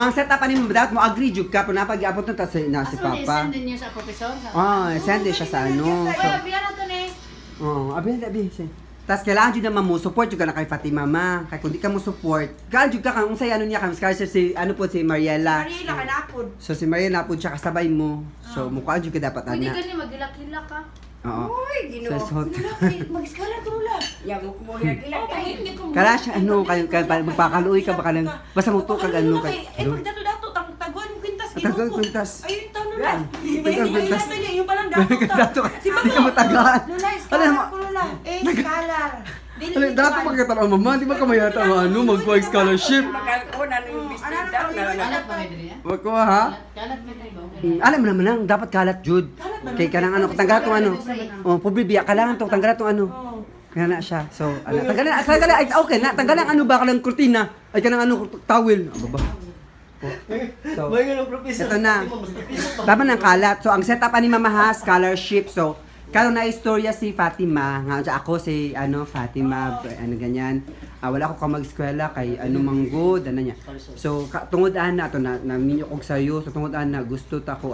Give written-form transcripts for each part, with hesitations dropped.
Ang setup ni mo dapat mo agree jud ka pero napag-iabot na ta sa na si Aso Papa. send din niya sa professor. Send din siya sa ano. Kaya biyan na to ni. Abi. Tas kailangan jud naman mo support jud ka na kay Fatima ma. Kay kundi ka mo support. Gaan jud ka kang unsay ano niya kang si ano po si Mariela. Mariela kanapod. So si Mariela po siya kasabay mo. So mukha jud ka dapat Pwede ana. ka ni magilak-hilak ka. Oo. Uy, Ginoo. So, Mag-eskwela to la. Yago ko mo hila kahit hindi ko. Kala siya ano kay magpakaluoy ka baka lang basta mo to kag ano kay. Ay pag dato taguan mo kwintas Tagal kwintas. Ayun taon na. Tagal kwintas. Yung palang dato ta. Si Di ka matagaan. Lula, Alam scholar mo. ko lula. Scholar. Alam, dato pagkatanaw mama, di ba ka mayata ang ano, magpa-scholarship? Magkakuna ng business daw na Kalat ba medri niya? Magkuha ha? Kalat medri ba? Alam mo naman lang, dapat kalat jud. Kay kanang ano, tanggalan tong ano. Pobribiya, kailangan tong tanggalan tong ano. Kaya na siya. So, tanggalan, ay, okay na, tanggalan ano ba kalang kurtina? Ay kanang ano, towel. Baba. So, ito na. Tama ng kalat. So, ang setup ni Mama ha, scholarship. So, kano na istorya si Fatima, nga ako si Fatima, ano ganyan. Wala ko ka mag-eskwela kay ano manggod, ano niya. So tungod na ato na minyo kog sayo, so tungod na gusto ta ko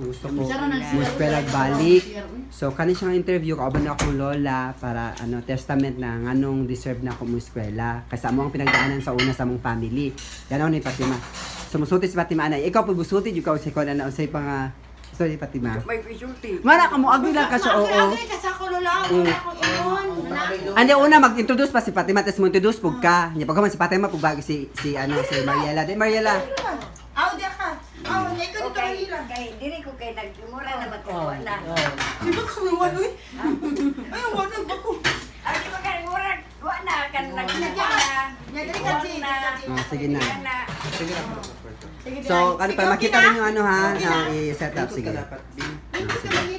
gusto ko mo eskwela balik. So kani siyang interview kauban ako lola para testament na nganong deserve na ako mo eskwela kasi amo ang pinagdaanan sa una sa mong family. Yan ni Fatima. So musuti si Fatima anay. Ikaw pud musuti jud ka sa kon usay pa sorry, Fatima. may pisulti. Mara ka mo, agree lang ka siya, oo. Agree ka sa ko lula. Wala ko iyon. Andi una mag-introduce pa si Fatima, tapos mo introduce pug ka. Nya pagka man si Fatima pug bagi si Mariela. Di Mariela. Aw dia ka. Aw, ikaw dito Okay, hila. kay dili ko kay nagmura na magkakuha na. Di ba kami wala eh? Ay, wala ba ko? Ay, di ba ka mura? Kuha na kan nagkakuha na. Nyadali ka si. Sige na. Sige na. So, ano pa makita rin yung ha, i-set up sige. Hindi ka